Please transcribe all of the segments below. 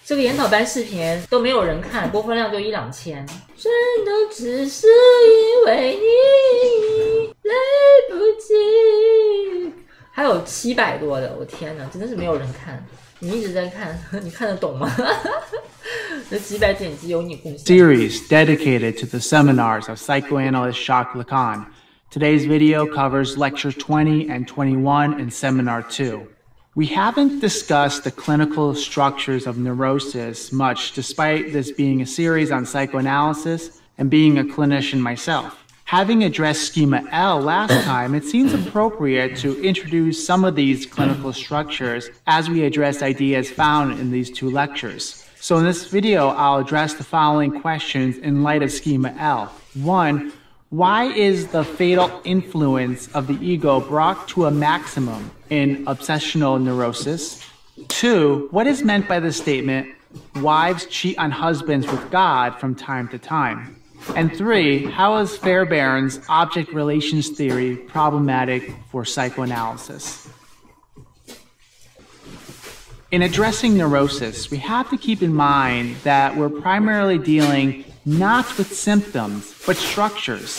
这个研讨班视频都没有人看，播放量就1-2千，全都只是因为你来不及，还有700多的，我天哪，真的是没有人看。你一直在看，你看得懂吗？这几百点击有你贡献。Series dedicated to the seminars of psychoanalyst Jacques Lacan. Today's video covers lectures 20 and 21 in seminar 2. We haven't discussed the clinical structures of neurosis much, despite this being a series on psychoanalysis and being a clinician myself. Having addressed schema L last time, it seems appropriate to introduce some of these clinical structures as we address ideas found in these 2 lectures. So in this video, I'll address the following questions in light of schema L. 1. Why is the fatal influence of the ego brought to a maximum in obsessional neurosis? 2. What is meant by the statement, wives cheat on husbands with God from time to time? And 3. How is Fairbairn's object relations theory problematic for psychoanalysis? In addressing neurosis, we have to keep in mind that we're primarily dealing not with symptoms, but structures.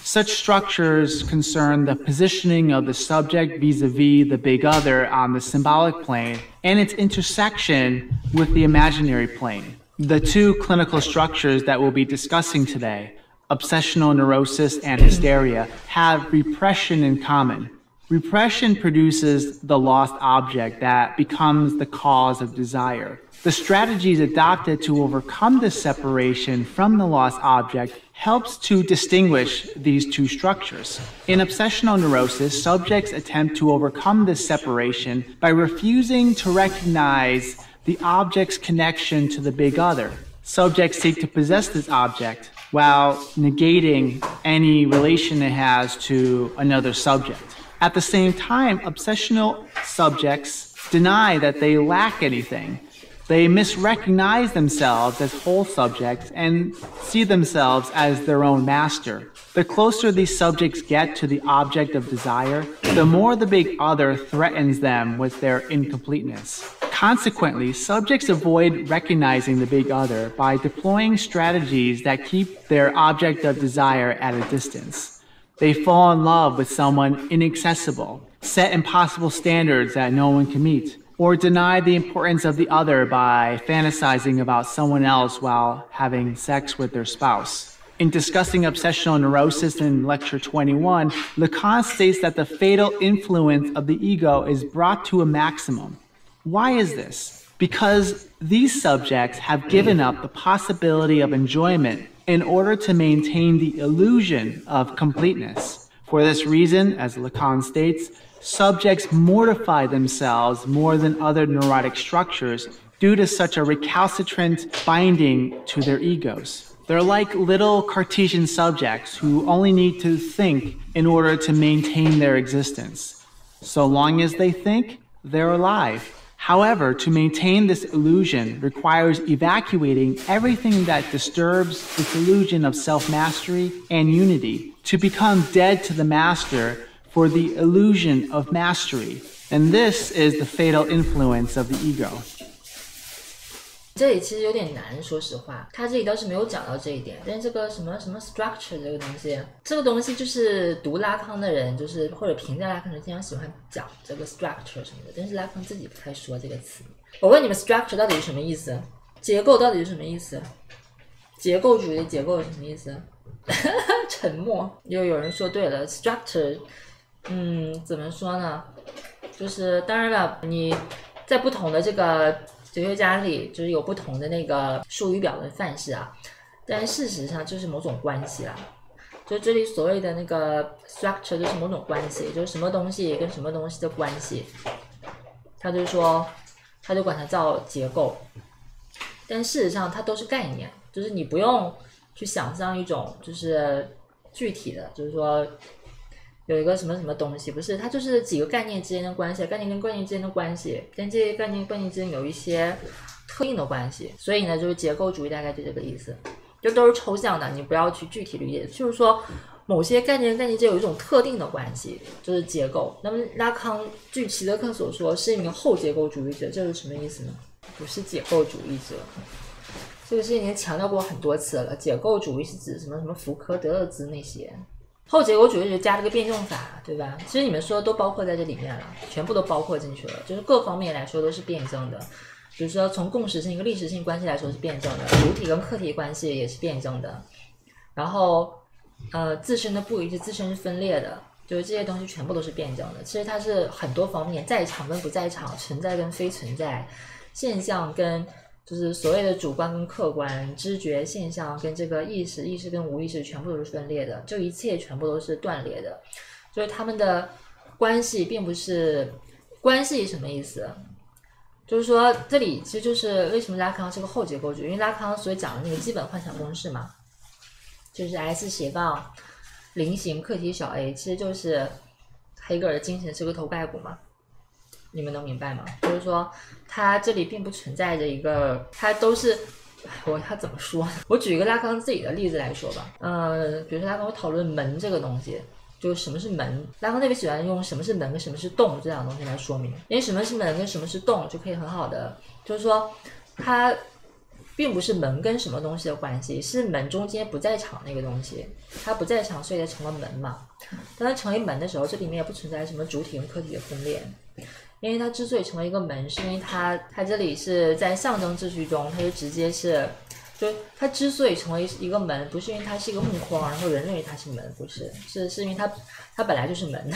Such structures concern the positioning of the subject vis-a-vis the big other on the symbolic plane and its intersection with the imaginary plane. The 2 clinical structures that we'll be discussing today, obsessional neurosis and hysteria, have repression in common. Repression produces the lost object that becomes the cause of desire. The strategies adopted to overcome this separation from the lost object helps to distinguish these 2 structures. In obsessional neurosis, subjects attempt to overcome this separation by refusing to recognize the object's connection to the big other. Subjects seek to possess this object while negating any relation it has to another subject. At the same time, obsessional subjects deny that they lack anything. They misrecognize themselves as whole subjects and see themselves as their own master. The closer these subjects get to the object of desire, the more the big other threatens them with their incompleteness. Consequently, subjects avoid recognizing the big other by deploying strategies that keep their object of desire at a distance. They fall in love with someone inaccessible, set impossible standards that no one can meet, or deny the importance of the other by fantasizing about someone else while having sex with their spouse. In discussing obsessional neurosis in lecture 21, Lacan states that the fatal influence of the ego is brought to a maximum. Why is this? Because these subjects have given up the possibility of enjoyment in order to maintain the illusion of completeness. For this reason, as Lacan states, subjects mortify themselves more than other neurotic structures due to such a recalcitrant binding to their egos. They're like little Cartesian subjects who only need to think in order to maintain their existence. So long as they think, they're alive. However, to maintain this illusion requires evacuating everything that disturbs this illusion of self-mastery and unity, to become dead to the master for the illusion of mastery. And this is the fatal influence of the ego. 这里其实有点难，说实话，他这里倒是没有讲到这一点。但是这个什么 structure 这个东西就是读拉康的人，就是或者评价拉康的人经常喜欢讲这个 structure 什么的，但是拉康自己不太说这个词。我问你们 structure 到底是什么意思？结构到底是什么意思？结构主义的结构是什么意思？沉默。又有人说对了 structure 怎么说呢，就是当然了，你在不同的这个哲学家里就是有不同的那个术语表的范式啊，但事实上就是某种关系啦。就这里所谓的那个 structure 就是某种关系，就是什么东西跟什么东西的关系，他就说他就管它叫结构，但事实上它都是概念，就是你不用去想象一种就是具体的，就是说有一个什么什么东西，不是，它就是几个概念之间的关系，概念跟概念之间的关系，跟这些概念之间有一些特定的关系，所以呢，就是结构主义大概就这个意思，就都是抽象的，你不要去具体理解，就是说某些概念跟概念之间有一种特定的关系，就是结构。那么拉康据齐德克所说是一名后结构主义者，这是什么意思呢？不是解构主义者。这个事情已经强调过很多次了，解构主义是指什么什么福柯、德勒兹那些，后结构主义就加了个辩证法，对吧？其实你们说的都包括在这里面了，全部都包括进去了，就是各方面来说都是辩证的。比如说从共识性跟历史性关系来说是辩证的，主体跟客体关系也是辩证的，然后自身的不一致、自身是分裂的，就是这些东西全部都是辩证的。其实它是很多方面，在场跟不在场，存在跟非存在，现象跟就是所谓的主观跟客观，知觉现象跟这个意识跟无意识全部都是分裂的，就一切全部都是断裂的。就是他们的关系并不是关系什么意思？就是说这里其实就是为什么拉康是个后结构主义，因为拉康所讲的那个基本幻想公式嘛，就是 S 斜杠菱形客体小 a， 其实就是黑格尔的精神是个头盖骨嘛。你们能明白吗？就是说它这里并不存在着一个，它都是他怎么说，我举一个拉康自己的例子来说吧。比如说拉康会讨论门这个东西，就是什么是门，拉康特别喜欢用什么是门跟什么是洞这两个东西来说明，因为什么是门跟什么是洞就可以很好的，就是说它并不是门跟什么东西的关系，是门中间不在场那个东西，它不在场，所以它成了门嘛。当它成为门的时候，这里面也不存在什么主体跟客体的分裂，因为它之所以成为一个门，是因为它这里是在象征秩序中，它就直接是，就它之所以成为一个门，不是因为它是一个木框，然后人认为它是门，不是，是因为它本来就是门。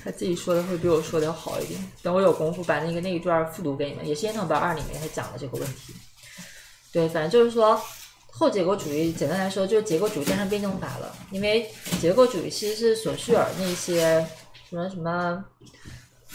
他自己说的会比我说的要好一点，等我有功夫把那一段复读给你们，也是研讨班2里面他讲的这个问题。对，反正就是说后结构主义简单来说就是结构主义加上辩证法了，因为结构主义其实是索绪尔那些什么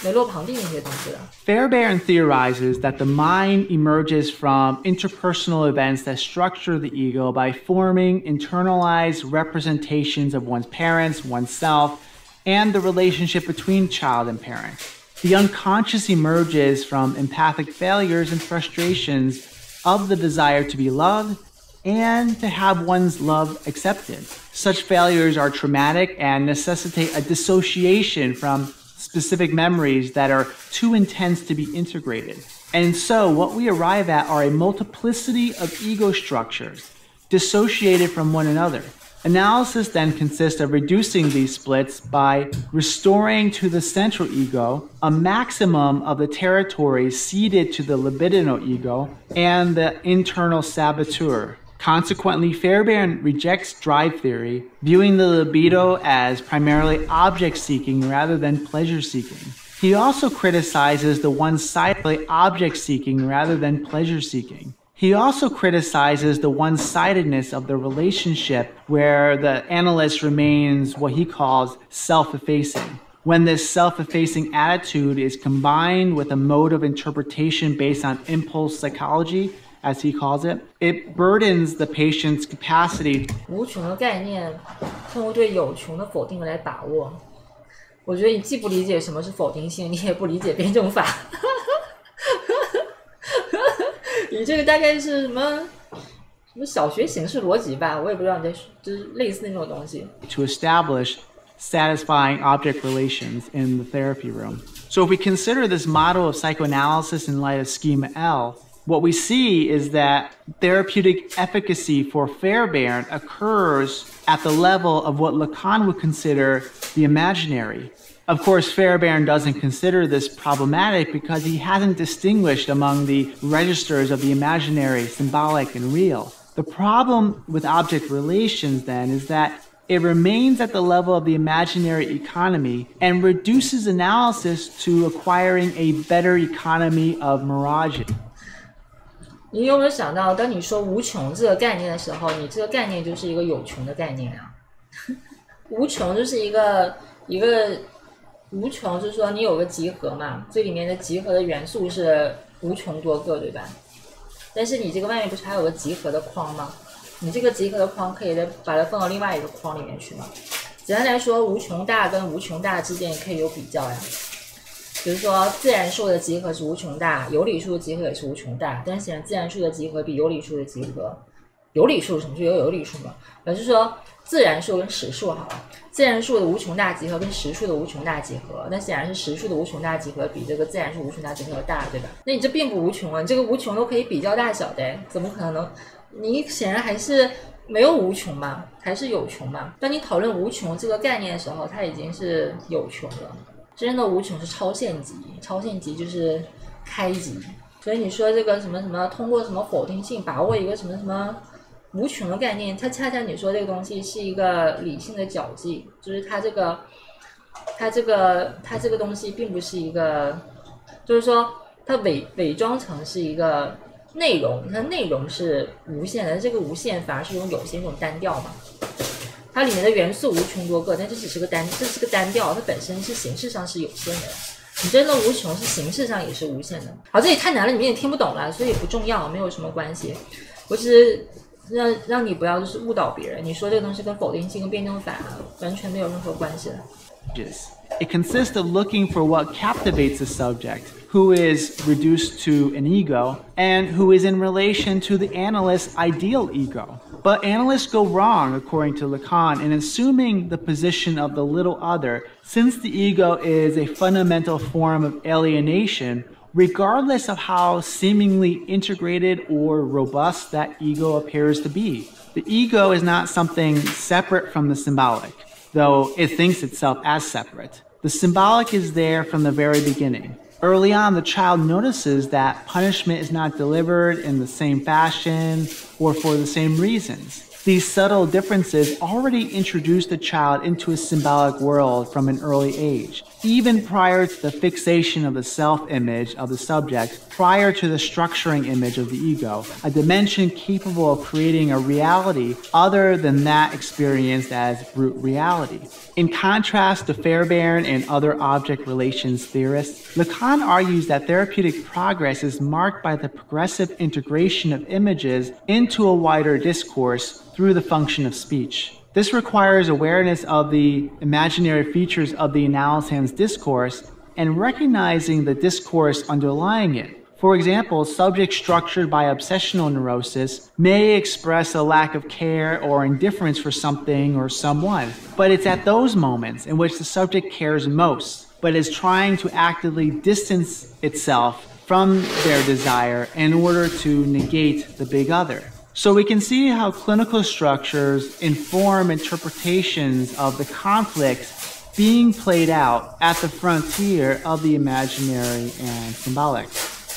梅洛庞蒂那些东西的。Fairbairn theorizes that the mind emerges from interpersonal events that structure the ego by forming internalized representations of one's parents, oneself, and the relationship between child and parent. The unconscious emerges from empathic failures and frustrations of the desire to be loved and to have one's love accepted. Such failures are traumatic and necessitate a dissociation from specific memories that are too intense to be integrated. And so what we arrive at are a multiplicity of ego structures, dissociated from one another. Analysis then consists of reducing these splits by restoring to the central ego a maximum of the territory ceded to the libidinal ego and the internal saboteur. Consequently, Fairbairn rejects drive theory, viewing the libido as primarily object-seeking rather than pleasure-seeking. He also criticizes the one-sided object-seeking rather than pleasure-seeking. He also criticizes the one-sidedness of the relationship where the analyst remains what he calls self-effacing. When this self-effacing attitude is combined with a mode of interpretation based on impulse psychology, as he calls it, it burdens the patient's capacity. 无穷的概念通过对有穷的否定来把握。我觉得你既不理解什么是否定性，你也不理解辩证法。你这个大概是什么小学形式逻辑吧，我也不知道你在就是类似那种东西。To establish satisfying object relations in the therapy room. So if we consider this model of psychoanalysis in light of schema L, what we see is that therapeutic efficacy for Fairbairn occurs at the level of what Lacan would consider the imaginary. Of course, Fairbairn doesn't consider this problematic because he hasn't distinguished among the registers of the imaginary, symbolic, and real. The problem with object relations, then, is that it remains at the level of the imaginary economy and reduces analysis to acquiring a better economy of mirages. 你有没有想到，当你说无穷这个概念的时候，你这个概念就是一个有穷的概念啊。无穷就是一个无穷，就是说你有个集合嘛，这里面的集合的元素是无穷多个，对吧？但是你这个外面不是还有个集合的框吗？你这个集合的框可以把它放到另外一个框里面去吗？简单来说，无穷大跟无穷大之间也可以有比较呀。比如说自然数的集合是无穷大，有理数的集合也是无穷大，但是显然自然数的集合比有理数的集合，有理数什么是有理数嘛？就是说自然数跟实数好了，自然数的无穷大集合跟实数的无穷大集合，那显然是实数的无穷大集合比这个自然数无穷大集合要大，对吧？那你这并不无穷啊，你这个无穷都可以比较大小的，怎么可能？你显然还是没有无穷嘛，还是有穷嘛。当你讨论无穷这个概念的时候，它已经是有穷了。真正的无穷是超限极，超限极就是开极。所以你说这个什么什么通过什么否定性把握一个什么什么无穷的概念，它恰恰你说这个东西是一个理性的矫技，就是它这个东西并不是一个，就是说它伪装成是一个内容，它内容是无限的，这个无限反而是一种有限，一种单调嘛。它里面的元素无穷多个，但这是个单调，它本身是形式上是有限的。你真的无穷是形式上也是无限的。好，这里太难了，你们也听不懂了，所以不重要，没有什么关系。我只是让你不要就是误导别人，你说这个东西跟否定性跟辩证法完全没有任何关系的。It consists of looking for what captivates the subject, who is reduced to an ego, and who is in relation to the analyst's ideal ego. But analysts go wrong, according to Lacan, in assuming the position of the little other, since the ego is a fundamental form of alienation, regardless of how seemingly integrated or robust that ego appears to be. The ego is not something separate from the symbolic, though it thinks itself as separate. The symbolic is there from the very beginning. Early on, the child notices that punishment is not delivered in the same fashion or for the same reasons. These subtle differences already introduce the child into a symbolic world from an early age, even prior to the fixation of the self-image of the subject, prior to the structuring image of the ego, a dimension capable of creating a reality other than that experienced as brute reality. In contrast to Fairbairn and other object relations theorists, Lacan argues that therapeutic progress is marked by the progressive integration of images into a wider discourse through the function of speech. This requires awareness of the imaginary features of the analysand's discourse and recognizing the discourse underlying it. For example, subjects structured by obsessional neurosis may express a lack of care or indifference for something or someone, but it's at those moments in which the subject cares most, but is trying to actively distance itself from their desire in order to negate the big other. So we can see how clinical structures inform interpretations of the conflicts being played out at the frontier of the imaginary and symbolic.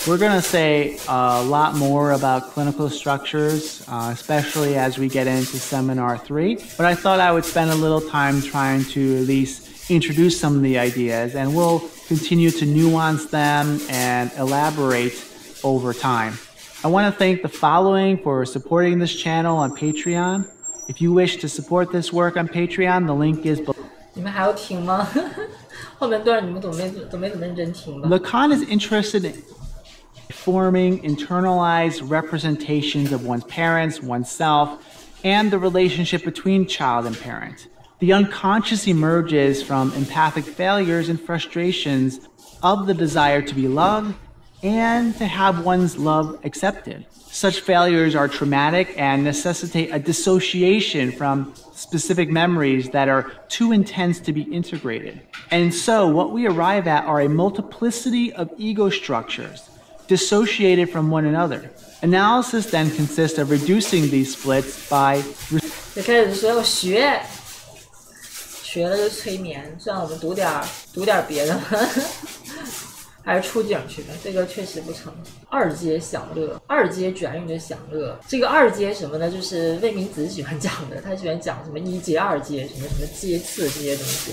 We're going to say a lot more about clinical structures, especially as we get into Seminar 3, but I thought I would spend a little time trying to at least introduce some of the ideas, and we'll continue to nuance them and elaborate over time. I want to thank the following for supporting this channel on Patreon. If you wish to support this work on Patreon, the link is below. 你们还要听吗？后面段你们都没怎么认真听吧。Lacan is interested in forming internalized representations of one's parents, oneself, and the relationship between child and parent. The unconscious emerges from empathic failures and frustrations of the desire to be loved and to have one's love accepted. Such failures are traumatic and necessitate a dissociation from specific memories that are too intense to be integrated. And so what we arrive at are a multiplicity of ego structures, dissociated from one another. Analysis then consists of reducing these splits by 就开始说要学了就催眠，算了，我们读点别的，还是出景去吧，这个确实不成。二阶享乐，二阶转运的享乐，这个二阶什么呢？就是魏明子喜欢讲的，他喜欢讲什么一阶、二阶，什么阶次这些东西。